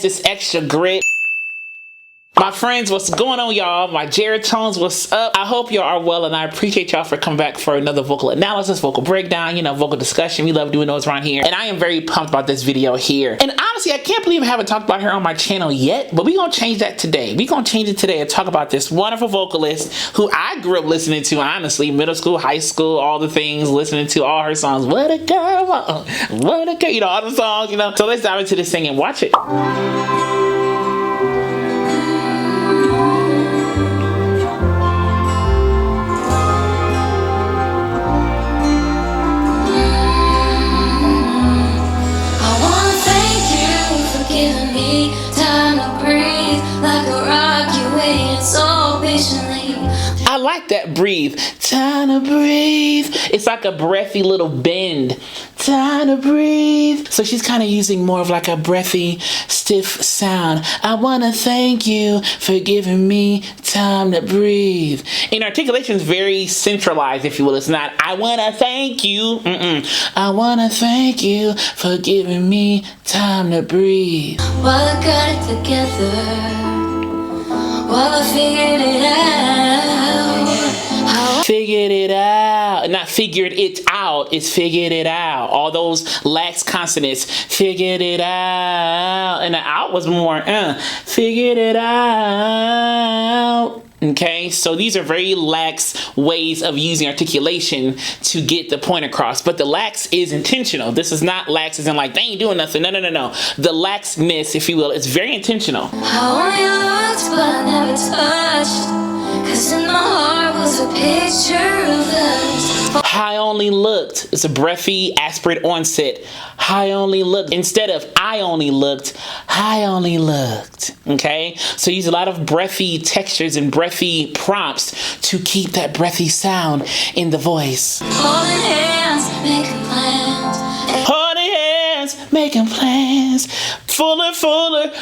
this extra grit. My friends, what's going on, y'all? My Jeritones, what's up? I hope y'all are well, and I appreciate y'all for coming back for another vocal analysis, vocal breakdown, vocal discussion. We love doing those around here, and I am very pumped about this video here. And honestly, I can't believe I haven't talked about her on my channel yet, but we're gonna change that today. We're gonna change it today and talk about this wonderful vocalist who I grew up listening to, honestly, middle school, high school, all the things, listening to all her songs. What a girl, what a girl, all the songs, So let's dive into this thing and watch it. I like that breathe. Time to breathe. It's like a breathy little bend. Time to breathe. So she's kind of using more of like a breathy, stiff sound. I want to thank you for giving me time to breathe. And articulation is very centralized, if you will. It's not, I want to thank you. I want to thank you for giving me time to breathe. Well, I got it together. Well, I figured it out. Figured it out. Not figured it out. It's figured it out. All those lax consonants. Figured it out. And the out was more, figured it out. Okay, so these are very lax ways of using articulation to get the point across. But the lax is intentional. This is not lax as in like, they ain't doing nothing. No. The laxness, if you will, is very intentional. I only looked, but I never touched. 'Cause in my heart was a picture of us. I only looked. It's a breathy, aspirate onset. I only looked. Instead of I only looked, I only looked. Okay? So use a lot of breathy textures and breathy prompts to keep that breathy sound in the voice. Holding hands, making plans. Holding hands, making plans. Fuller,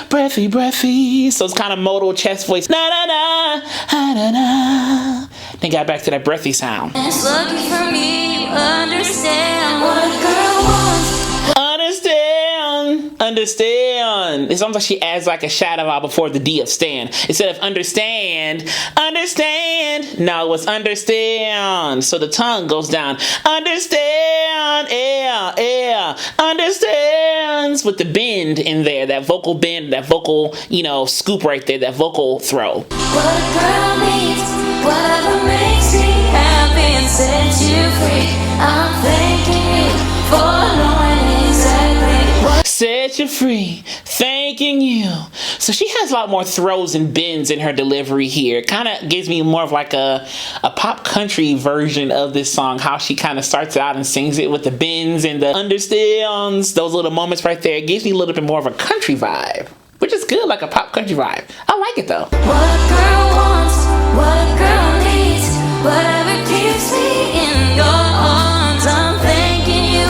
breathy. So it's kind of modal chest voice. Na na na, na na. Then got back to that breathy sound. It's looking for me, understand what a girl wants. Understand. It's almost like she adds like a shadow vowel before the D of stand. Instead of understand. No, it's understand. So the tongue goes down. Understand. Understands with the bend in there. That vocal bend, that vocal, scoop right there, that vocal throw. What a girl needs, whatever makes me happy and set you free. I'm thanking you for knowing exactly what set you free, thanking you. So she has a lot more throws and bends in her delivery here. It kind of gives me more of like a pop country version of this song, how she kind of starts out and sings it with the bends and the understands, those little moments right there. It gives me a little bit more of a country vibe, which is good, like a pop country vibe. I like it though. What a girl wants, what a girl needs, whatever keeps me in your arms, I'm thanking you.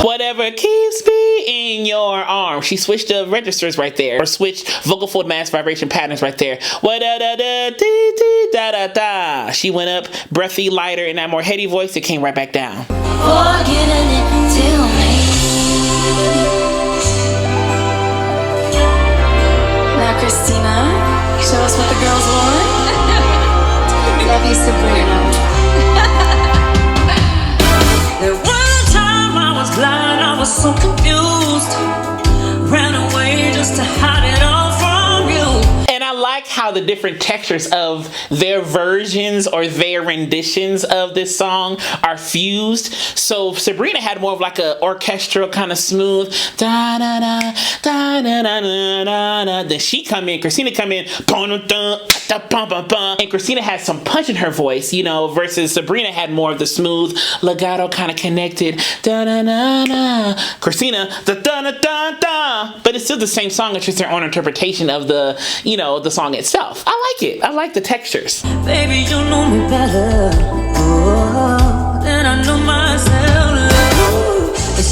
Whatever keeps me in your arms. She switched the registers right there, or switched vocal fold mass vibration patterns right there. Wa-da-da-da-dee-dee-da-da-da. She went up breathy, lighter, and that more heady voice, it came right back down. Forgetting it till me. Now, Christina, show us what the girls want. Love you, Sabrina. There was a time I was blind, I was so confused. Ran away just to hide it all from you. And I like how the different textures of their versions or their renditions of this song are fused. So Sabrina had more of like a orchestral kind of smooth da da da da da da da da. Then Christina come in, and Christina had some punch in her voice, versus Sabrina had more of the smooth legato kind of connected da da da da. Christina da da da da da. But it's still the same song. It's just their own interpretation of the the song itself. I like it. I like the textures. Baby, you know me better than I know myself.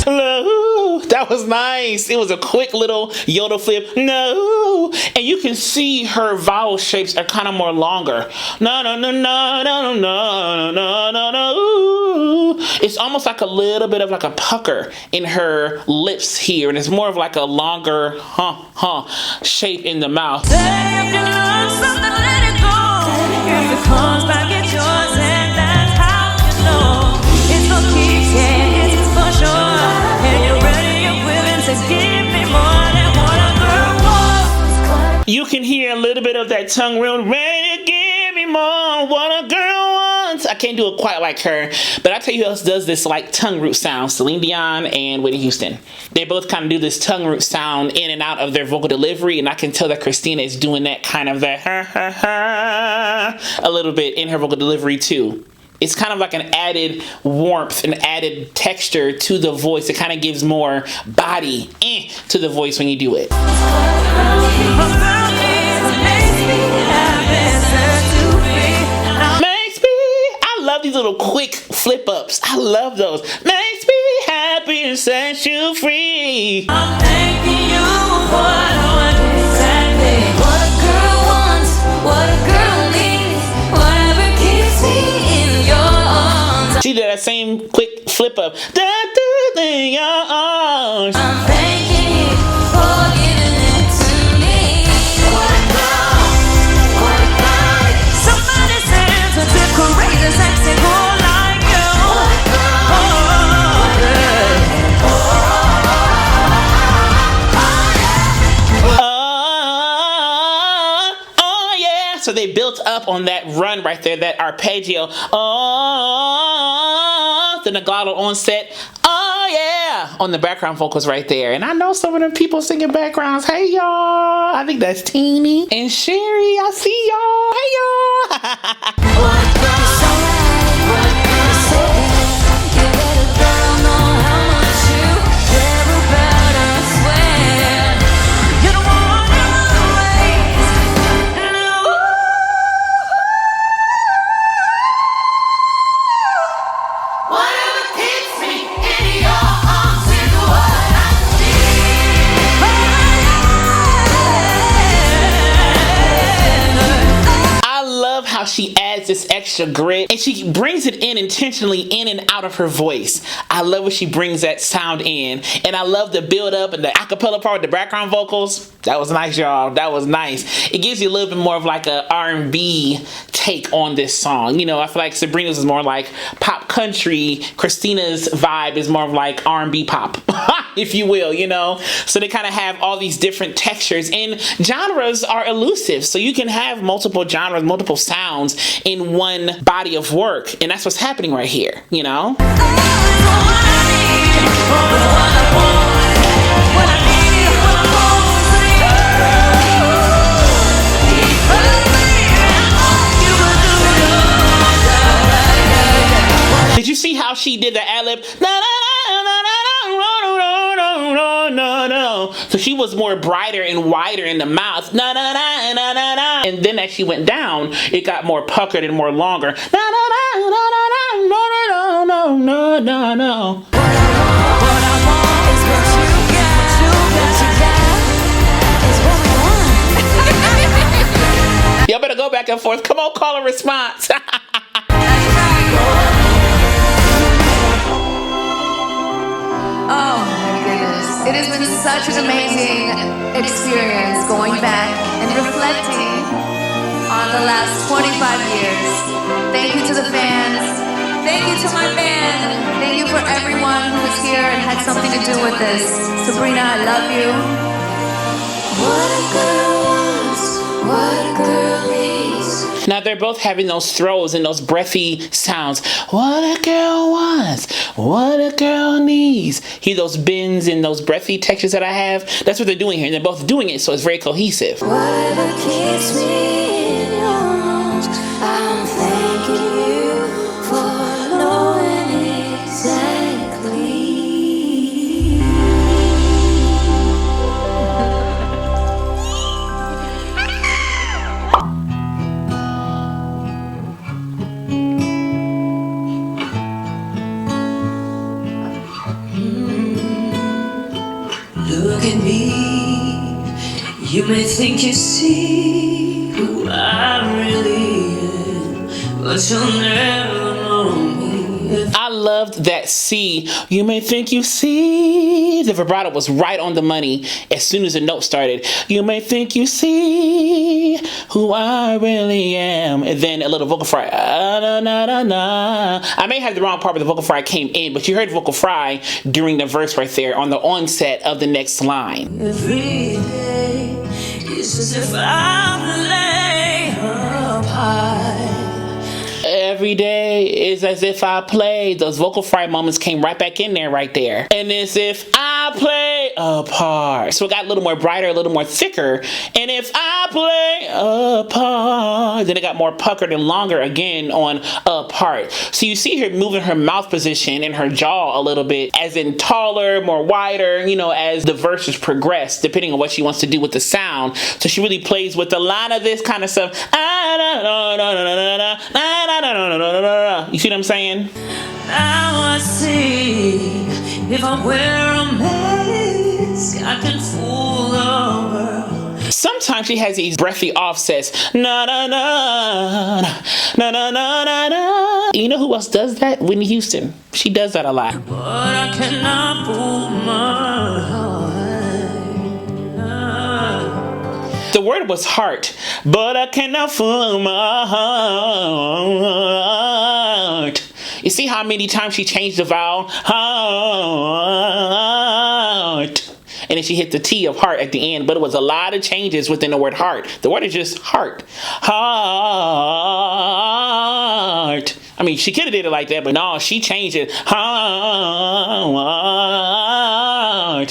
Love. That was nice. It was a quick little yodel flip. No. And you can see her vowel shapes are kind of more longer. No, no, no, no, no, no, no, no, no. It's almost like a little bit of like a pucker in her lips here. And it's more of like a longer shape in the mouth. You can hear a little bit of that tongue real ready to give me more what a girl wants. I can't do it quite like her, but I tell you who else does this like tongue root sound. Celine Dion and Whitney Houston. They both kind of do this tongue root sound in and out of their vocal delivery, and I can tell that Christina is doing that kind of that a little bit in her vocal delivery too. It's kind of like an added warmth, an added texture to the voice. It kind of gives more body to the voice when you do it. Makes me, I love these little quick flip ups. I love those. Makes me happy and set you free. I'm thanking you for knowing exactly what a girl wants, what a girl needs, whatever keeps me in your arms. She did that same quick flip up. In your arms. I'm thanking you for giving it to me. What a girl, what a girl. Somebody said such a crazy, sexy girl like you. What a girl. Oh yeah. So they built up on that run right there, that arpeggio. Oh, the legato onset. Oh yeah, on the background vocals right there. And I know some of them people singing backgrounds. Hey y'all, I think that's Teeny and Sherry. I see y'all. Hey y'all. What a girl, so right, what a girl, so good. You let a girl know how much you care about her, I swear. You don't want to waste. Whatever keeps me in your arms is what I need. I love how she adds this extra grit and she brings it in intentionally in and out of her voice. I love when she brings that sound in, and I love the build up and the acapella part with the background vocals. That was nice, y'all. That was nice. It gives you a little bit more of like a R&B take on this song. You know, I feel like Sabrina's is more like pop country. Christina's vibe is more of like R&B pop, if you will, you know? So they kind of have all these different textures, and genres are elusive. So you can have multiple genres, multiple sounds in one body of work. And that's what's happening right here, you know? Did you see how she did the ad-lib? No. So she was more brighter and wider in the mouth. And then as she went down, it got more puckered and more longer. No. Y'all better go back and forth. Come on, call a response. Oh my goodness. It has been such an amazing experience going back and reflecting on the last 25 years. Thank you to the fans. Thank you to my band. Thank you for everyone who was here and had something to do with this. Sabrina, I love you. What a girl wants, what a girl needs. Now they're both having those throws and those breathy sounds. What a girl wants, what a girl needs. Hear those bends and those breathy textures that I have? That's what they're doing here. And they're both doing it, so it's very cohesive. Whatever keeps me in your arms, I'm thanking you for knowing exactly. at me. You may think you see who I really am, but you'll never know me. I loved that C. You may think you see. The vibrato was right on the money as soon as the note started. You may think you see who I really am. And then a little vocal fry. Na, na, na, na. I may have the wrong part where the vocal fry came in, but you heard vocal fry during the verse right there on the onset of the next line. Every day it's as if I'm laying up high. Every day is as if I played. Those vocal fry moments came right back in there right there. And as if I play a part. So it got a little more brighter, a little more thicker. And if I play a part, then it got more puckered and longer again on a part. So you see her moving her mouth position and her jaw a little bit, as in taller, more wider, you know, as the verses progress, depending on what she wants to do with the sound. So she really plays with a lot of this kind of stuff. You see what I'm saying? Now I see, if I wear a mask, I can fool the world. Sometimes she has these breathy offsets. Na na na na na na na na. You know who else does that? Whitney Houston. She does that a lot. But I cannot fool my heart. The word was heart, but I cannot fool my heart. You see how many times she changed the vowel? Heart. And then she hit the T of heart at the end, but it was a lot of changes within the word heart. The word is just heart. Heart. I mean, she could have did it like that, but no, she changed it. Heart.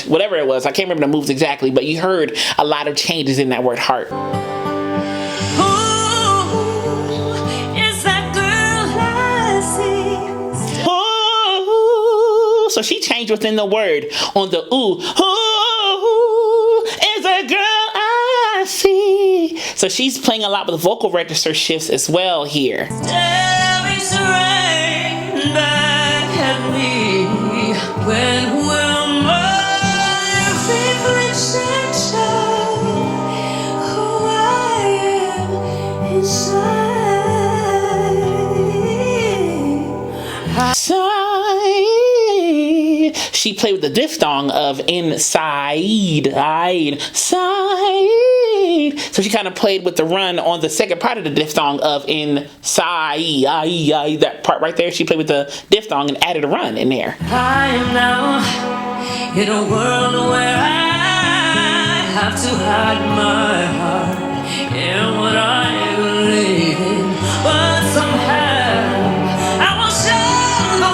Whatever it was. I can't remember the moves exactly, but you heard a lot of changes in that word heart. Who is that girl I see? Ooh. So she changed within the word on the ooh. Ooh is a girl I see. So she's playing a lot with vocal register shifts as well here. Staring straight back at me. When will my reflection show who I am inside? Side. She played with the diphthong of inside. Side. So she kind of played with the run on the second part of the diphthong of inside. That part right there, she played with the diphthong and added a run in there. I am now in a world where I have to hide my heart in what I believe in. But somehow I will show the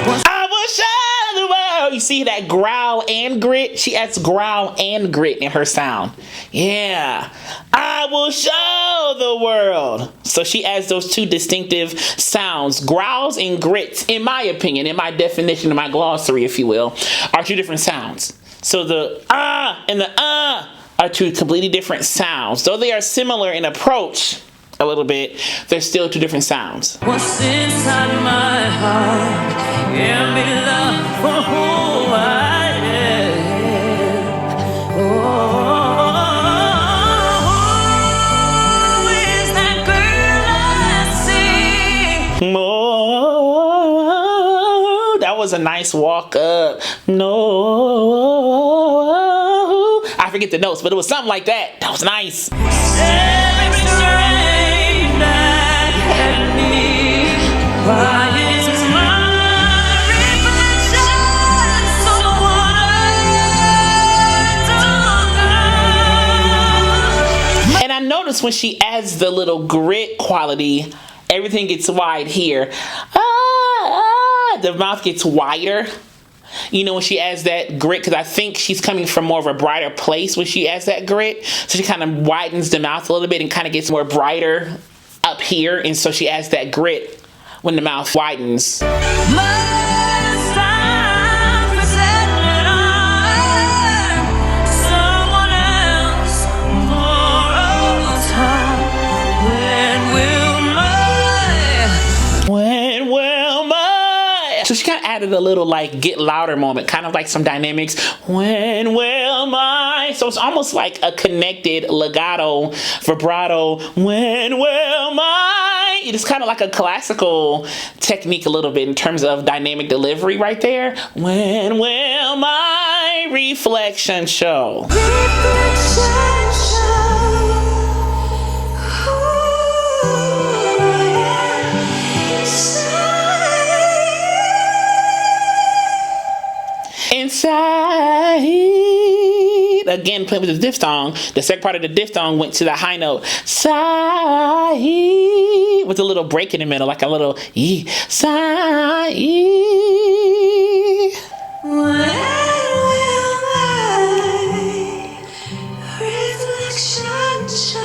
world. I will show the world. You see that growl and grit? She adds growl and grit in her sound. Yeah. I will show the world. So she adds those two distinctive sounds. Growls and grits, in my opinion, in my definition, in my glossary, if you will, are two different sounds. So the and the are two completely different sounds. Though they are similar in approach a little bit, they're still two different sounds. What's inside my heart can be love for who I am. Oh, who is that girl I see? Oh, that was a nice walk up. No, I forget the notes, but it was something like that. That was nice. Staring straight back at me. Why is my reflection so wide? And I noticed when she adds the little grit quality, everything gets wide here. The mouth gets wider. You know, when she adds that grit, because I think she's coming from more of a brighter place when she adds that grit. So she kind of widens the mouth a little bit and kind of gets more brighter up here. And so she adds that grit when the mouth widens. Must I pretend I'm someone else for all time? When will my So she kind of added a little like get louder moment, kind of like some dynamics. When will my, so it's almost like a connected legato, vibrato. When will my, it's kind of like a classical technique a little bit in terms of dynamic delivery right there. When will my reflection show? Inside, again playing with the diphthong. The second part of the diphthong went to the high note. Sigh, with a little break in the middle, like a little e. Sigh. When will my reflection show?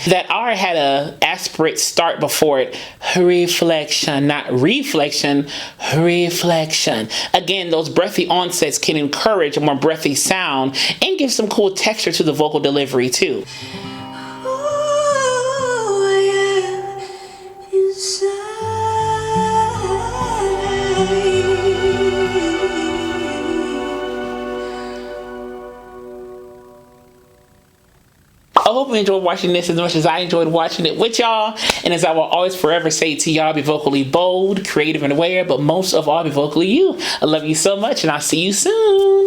That R had a aspirate start before it. Reflection, not reflection, reflection. Again, those breathy onsets can encourage a more breathy sound and give some cool texture to the vocal delivery too. I hope you enjoyed watching this as much as I enjoyed watching it with y'all. And as I will always forever say to y'all, be vocally bold, creative, and aware, but most of all, be vocally you. I love you so much, and I'll see you soon.